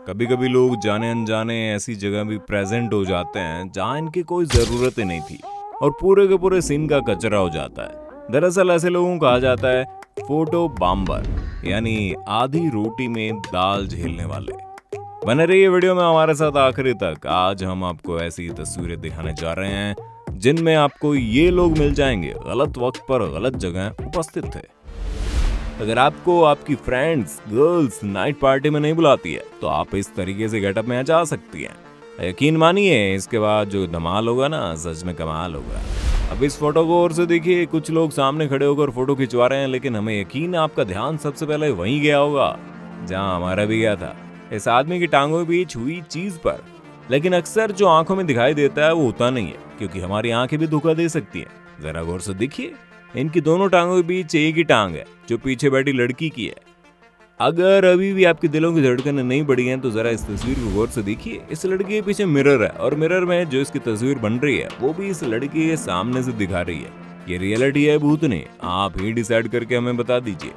कभी कभी लोग जाने अनजाने ऐसी जगह भी प्रेजेंट हो जाते हैं जहां इनकी कोई जरूरत ही नहीं थी और पूरे के पूरे सीन का कचरा हो जाता है। दरअसल ऐसे लोगों को कहा जाता है फोटो बाम्बर, यानी आधी रोटी में दाल झेलने वाले। बने रहिए वीडियो में हमारे साथ आखिरी तक। आज हम आपको ऐसी तस्वीरें दिखाने जा रहे हैं जिनमें आपको ये लोग मिल जाएंगे गलत वक्त पर गलत जगह उपस्थित थे। अगर आपको आपकी फ्रेंड्स गर्ल्स नाइट पार्टी में नहीं बुलाती है तो आप इस तरीके से गेटअप में जा सकती हैं। यकीन मानिए इसके बाद जो धमाल होगा ना, सच में कमाल होगा। अब इस फोटो को और से देखिए, कुछ लोग सामने खड़े होकर फोटो खिंचवा रहे हैं, लेकिन हमें यकीन है आपका ध्यान सबसे पहले वहीं गया होगा जहां हमारा भी गया था, इस आदमी की टांगों के बीच हुई चीज पर। लेकिन अक्सर जो आंखों में दिखाई देता है वो होता नहीं है, क्योंकि हमारी आंखें भी धोखा दे सकती हैं। जरा गौर से देखिए, इनकी दोनों टांगों के बीच एक ही टांग है जो पीछे बैठी लड़की की है। अगर अभी भी आपके दिलों की धड़कनें नहीं बढ़ी हैं तो जरा इस तस्वीर को गौर से देखिए। इस लड़की के पीछे मिरर है और मिरर में जो इसकी तस्वीर बन रही है वो भी इस लड़की के सामने से दिखा रही है। ये रियलिटी है भूतनी, आप ही डिसाइड करके हमें बता दीजिए।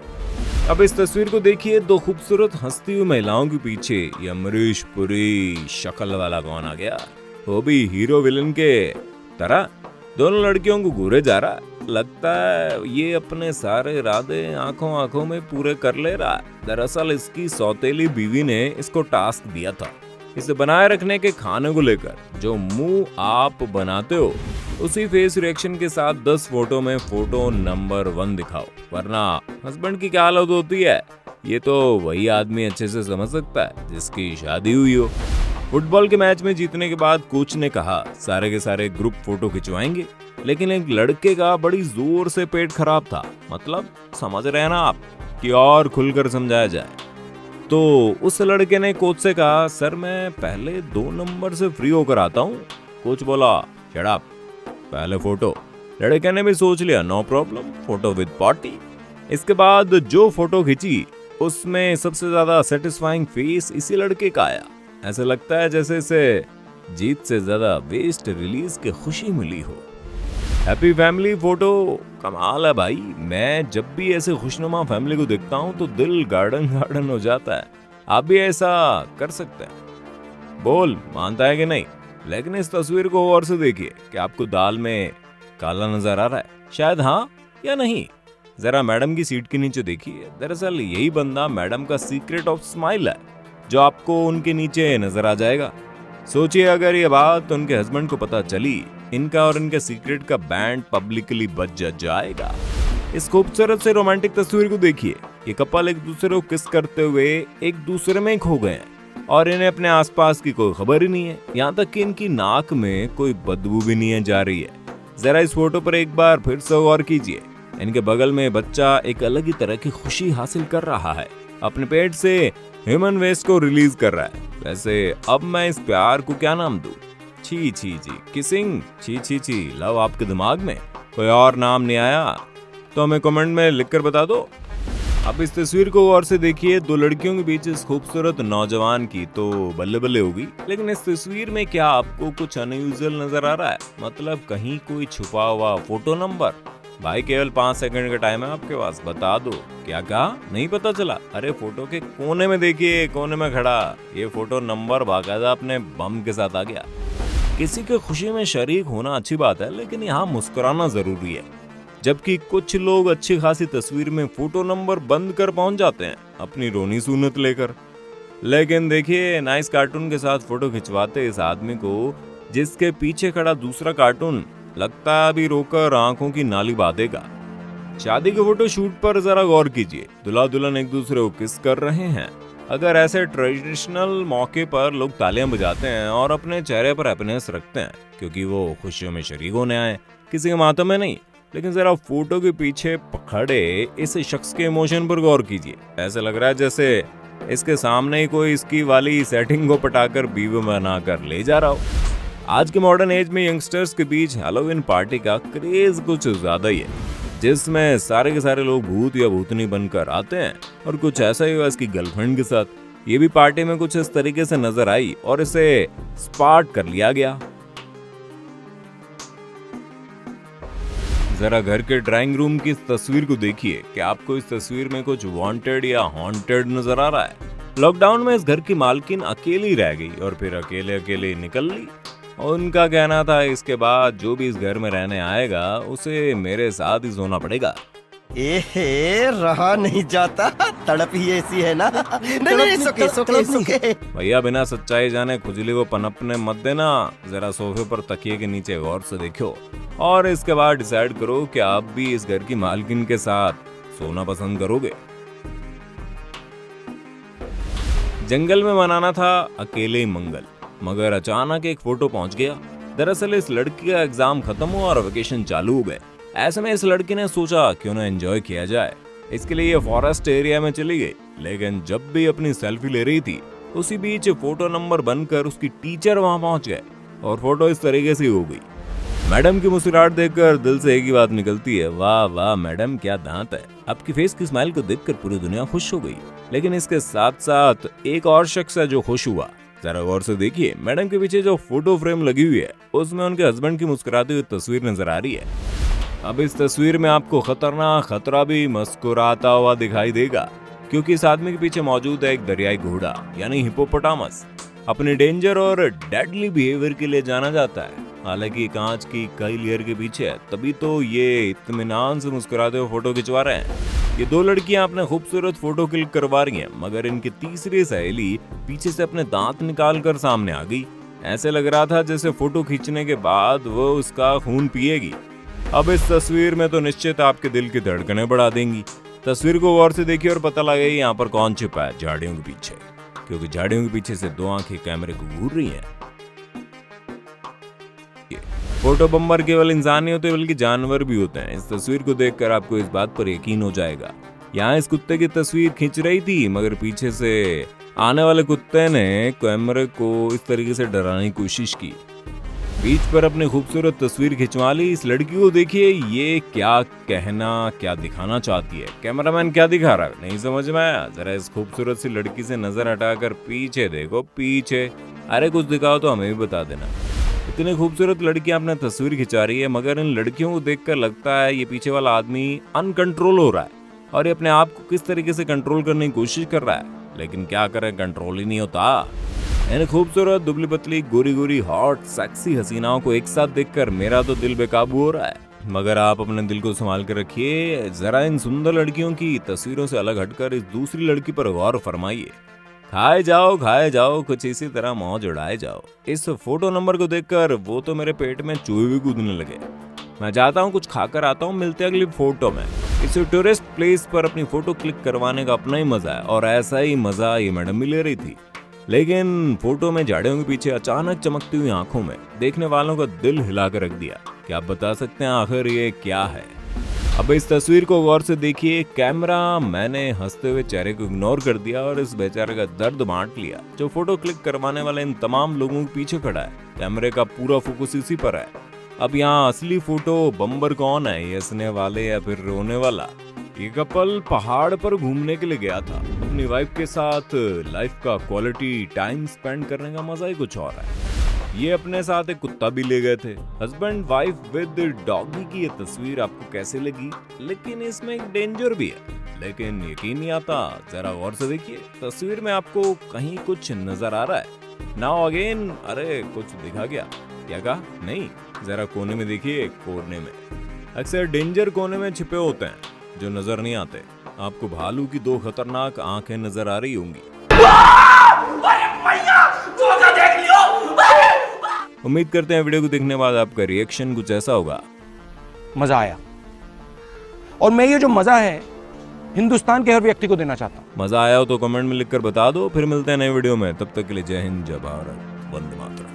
अब इस तस्वीर को देखिए, दो खूबसूरत हंसती हुई महिलाओं के पीछे ये अमरीश पुरी शक्ल वाला कौन आ गया, वो भी हीरो विलन के तरह दोनों लड़कियों को घूरे जा रहा। लगता है ये अपने सारे इरादे आंखों आंखों में पूरे कर ले रहा है। दरअसल इसकी सौतेली बीवी ने इसको टास्क दिया था इसे बनाए रखने के खाने को लेकर। जो मुंह आप बनाते हो उसी फेस रिएक्शन के साथ 10 फोटो में फोटो नंबर 1 दिखाओ, वरना हस्बैंड की क्या हालत होती है ये तो वही आदमी अच्छे से समझ सकता है जिसकी शादी हुई हो। फुटबॉल के मैच में जीतने के बाद कोच ने कहा सारे के सारे ग्रुप फोटो खिंचवाएंगे, लेकिन एक लड़के का बड़ी जोर से पेट खराब था। मतलब समझ रहे हैं ना आप, कि और खुलकर समझाया जाए तो उस लड़के ने कोच से कहा, सर मैं पहले 2 नंबर से फ्री होकर आता हूँ। कोच बोला, शट अप, पहले फोटो। लड़के ने भी सोच लिया, no problem, photo with party. इसके बाद जो फोटो खींची उसमें सबसे ज्यादा सेटिस्फाइंग फेस इसी लड़के का आया। ऐसा लगता है जैसे इसे जीत से ज्यादा वेस्ट रिलीज की खुशी मिली हो। हैप्पी फैमिली फोटो कमाल है भाई। मैं जब भी ऐसे खुशनुमा फैमिली को देखता हूँ तो दिल गार्डन गार्डन हो जाता है। आप भी ऐसा कर सकते हैं, बोल मानता है कि नहीं? लेकिन इस तस्वीर को और से देखिए कि आपको दाल में काला नजर आ रहा है, शायद हाँ या नहीं। जरा मैडम की सीट के नीचे देखिए, दरअसल यही बंदा मैडम का सीक्रेट ऑफ स्माइल है जो आपको उनके नीचे नजर आ जाएगा। सोचिए अगर ये बात उनके हस्बैंड को पता चली, इनका और इनके सीक्रेट का बैंड पब्लिकली बज जाएगा। इस खूबसूरत से रोमांटिक तस्वीर को देखिए, ये कपल एक दूसरे को किस करते हुए एक दूसरे में खो गए हैं और इन्हें अपने आसपास की कोई खबर ही नहीं है। यहाँ तक कि इनकी नाक में कोई बदबू भी नहीं जा रही है। जरा इस फोटो पर एक बार फिर से गौर कीजिए, इनके बगल में बच्चा एक अलग ही तरह की खुशी हासिल कर रहा है, अपने पेट से ह्यूमन वेस्ट को रिलीज कर रहा है। वैसे अब मैं इस प्यार को क्या नाम दूं? छी छी छी, किसिंग, छी छी छी, लव आपके दिमाग में कोई और नाम नहीं आया तो हमें कमेंट में लिखकर बता दो। अब इस तस्वीर को गौर से देखिए, 2 लड़कियों के बीच इस खूबसूरत नौजवान की तो बल्ले बल्ले होगी, लेकिन इस तस्वीर में क्या आपको कुछ अनयूजुअल नजर आ रहा है? मतलब कहीं कोई छुपा हुआ फोटो नंबर? भाई केवल 5 सेकंड का टाइम है आपके पास, बता दो। क्या कहा? नहीं पता चला? अरे फोटो के कोने में देखिए, कोने में खड़ा ये फोटो नंबर बाकायदा अपने बम के साथ आ गया। किसी के खुशी में शरीक होना अच्छी बात है, लेकिन यहाँ मुस्कुराना जरूरी है। जबकि कुछ लोग अच्छी खासी तस्वीर में फोटो नंबर बंद कर पहुंच जाते हैं अपनी रोनी सूनत लेकर। लेकिन देखिए, नाइस कार्टून के साथ फोटो खिंचवाते इस आदमी को जिसके पीछे खड़ा दूसरा कार्टून लगता है अभी रोकर आंखों की नाली बांधेगा। शादी के फोटो शूट पर जरा गौर कीजिए, दूल्हा दुल्हन एक दूसरे को किस कर रहे हैं। अगर ऐसे ट्रेडिशनल मौके पर लोग तालियां बजाते हैं और अपने चेहरे पर हैप्पीनेस रखते हैं क्योंकि वो खुशियों में शरीक होने आए, किसी के मातम में नहीं। लेकिन जरा फोटो के पीछे खड़े इस शख्स के इमोशन पर गौर कीजिए, ऐसा लग रहा है जैसे इसके सामने ही कोई इसकी वाली सेटिंग को पटाकर बीवी बनाकर ले जा रहा हो। आज के मॉडर्न एज में यंगस्टर्स के बीच हैलोवीन पार्टी का क्रेज कुछ ज्यादा ही है, जिसमें सारे के सारे लोग भूत या भूतनी बनकर आते हैं। और कुछ ऐसा ही हुआ इसकी गर्लफ्रेंड के साथ। ये भी पार्टी में कुछ इस तरीके से नजर आई और इसे स्पॉट कर लिया गया। जरा घर के ड्राइंग रूम की इस तस्वीर को देखिए कि आपको इस तस्वीर में कुछ वांटेड या हॉन्टेड नजर आ रहा है। लॉकडाउन में इस घर की मालकिन अकेली रह गई और फिर अकेले अकेले निकल ली। उनका कहना था इसके बाद जो भी इस घर में रहने आएगा उसे मेरे साथ ही सोना पड़ेगा। एहे, रहा नहीं जाता, तड़प ही ऐसी है ना। नहीं, सुके। भैया बिना सच्चाई जाने खुजली को पनपने मत देना, जरा सोफे पर तकिए के नीचे गौर से देखो और इसके बाद डिसाइड करो कि आप भी इस घर की मालकिन के साथ सोना पसंद करोगे। जंगल में मनाना था अकेले ही मंगल, मगर अचानक एक फोटो पहुंच गया। दरअसल इस लड़की का एग्जाम खत्म हुआ और वेकेशन चालू हो गए। ऐसे में इस लड़की ने सोचा क्यों ना एंजॉय किया जाए। इसके लिए ये फॉरेस्ट एरिया में चली गई, लेकिन जब भी अपनी सेल्फी ले रही थी उसी बीच फोटो नंबर बनकर उसकी टीचर वहां पहुंच गए और फोटो इस तरीके से हो गई। मैडम की मुस्कुराहट देखकर दिल से एक ही बात निकलती है, वाह वाह मैडम क्या दांत है। आपकी फेस की स्माइल को देखकर पूरी दुनिया खुश हो गई। लेकिन इसके साथ साथ एक और शख्स है जो खुश हुआ। जरा गौर से देखिए, मैडम के पीछे जो फोटो फ्रेम लगी हुई है उसमें उनके हस्बैंड की मुस्कुराती हुई तस्वीर नजर आ रही है। अब इस तस्वीर में आपको खतरनाक खतरा भी मुस्कुराता हुआ दिखाई देगा, क्योंकि इस आदमी के पीछे मौजूद है एक दरियाई घोड़ा यानी हिप्पोपोटामस। अपने डेंजर और डेडली बिहेवियर के लिए जाना जाता है। हालांकि कांच की कई लेयर के पीछे है, तभी तो ये इत्मीनान से मुस्कुराते हुए फोटो खिंचवा रहे हैं। ये दो लड़कियां अपने खूबसूरत फोटो क्लिक करवा रही हैं, मगर इनकी तीसरी सहेली पीछे से अपने दांत निकाल कर सामने आ गई। ऐसे लग रहा था जैसे फोटो खींचने के बाद वो उसका खून पिएगी। अब इस तस्वीर में तो निश्चित आपके दिल की धड़कनें बढ़ा देंगी। तस्वीर को गौर से देखिए और पता लगे यहाँ पर कौन छिपा है झाड़ियों के पीछे, क्योंकि झाड़ियों के पीछे से दो आंखें कैमरे को घूर रही हैं। फोटो बम्बर केवल इंसान नहीं होते बल्कि जानवर भी होते हैं। इस तस्वीर को देखकर आपको इस बात पर यकीन हो जाएगा। यहाँ इस कुत्ते की तस्वीर खींच रही थी, मगर पीछे से आने वाले कुत्ते ने कैमरे को इस तरीके से डराने की कोशिश की। बीच पर अपनी खूबसूरत तस्वीर खिंचवा ली। इस लड़की को देखिए, ये क्या कहना क्या दिखाना चाहती है। कैमरामैन क्या दिखा रहा है नहीं समझ में आया। जरा इस खूबसूरत सी लड़की से नजर हटाकर पीछे देखो, पीछे। अरे कुछ दिखाओ तो हमें भी बता देना। इतनी खूबसूरत लड़कियां अपने तस्वीर खिंचा रही है, मगर इन लड़कियों को देखकर लगता है ये पीछे वाला आदमी अनकंट्रोल हो रहा है और ये अपने आप को किस तरीके से कंट्रोल करने की कोशिश कर रहा है। लेकिन क्या करें, कंट्रोल ही नहीं होता। इन खूबसूरत दुबली पतली गोरी गोरी हॉट सेक्सी हसीनाओं को एक साथ देखकर मेरा तो दिल बेकाबू हो रहा है। मगर आप अपने दिल को संभाल कर रखिए। जरा इन सुंदर लड़कियों की तस्वीरों से अलग हटकर इस दूसरी लड़की पर गौर फरमाइए। खाए जाओ, कुछ इसी तरह मौज उड़ाए जाओ। इस फोटो नंबर को देखकर वो तो मेरे पेट में चूहे भी कूदने लगे। मैं जाता हूँ, कुछ खाकर आता हूँ, मिलते हैं अगली फोटो में। इस टूरिस्ट प्लेस पर अपनी फोटो क्लिक करवाने का अपना ही मजा है और ऐसा ही मजा ये मैडम भी ले रही थी। लेकिन फोटो में झाड़ियों के पीछे अचानक चमकती हुई आंखों में देखने वालों का दिल हिला कर रख दिया। क्या आप बता सकते हैं आखिर ये क्या है? अब इस तस्वीर को गौर से देखिए। कैमरा मैंने हंसते हुए चेहरे को इग्नोर कर दिया और इस बेचारे का दर्द बांट लिया जो फोटो क्लिक करवाने वाले इन तमाम लोगों के पीछे खड़ा है। कैमरे का पूरा फोकस इसी पर है। अब यहाँ असली फोटो बम्बर कौन है, ये हंसने वाले या फिर रोने वाला? ये कपल पहाड़ पर घूमने के लिए गया था। अपनी वाइफ के साथ लाइफ का क्वालिटी टाइम स्पेंड करने का मजा ही कुछ और है। ये अपने साथ एक कुत्ता भी ले गए थे। हस्बैंड वाइफ विद डॉगी की ये तस्वीर आपको कैसे लगी? लेकिन इसमें एक डेंजर भी है, लेकिन यकीन नहीं आता। जरा गौर से देखिए, तस्वीर में आपको कहीं कुछ नजर आ रहा है। नाउ अगेन, अरे कुछ दिखा क्या? क्या कहा? नहीं, जरा कोने में देखिए, कोने में अक्सर डेंजर कोने में छिपे होते हैं जो नजर नहीं आते। आपको भालू की दो खतरनाक आंखें नजर आ रही होंगी। उम्मीद करते हैं वीडियो को देखने बाद आपका रिएक्शन कुछ ऐसा होगा। मजा आया, और मैं ये जो मजा है हिंदुस्तान के हर व्यक्ति को देना चाहता हूं। मजा आया हो तो कमेंट में लिखकर बता दो। फिर मिलते हैं नए वीडियो में, तब तक के लिए जय हिंद, जय भारत, वंदे मातरम।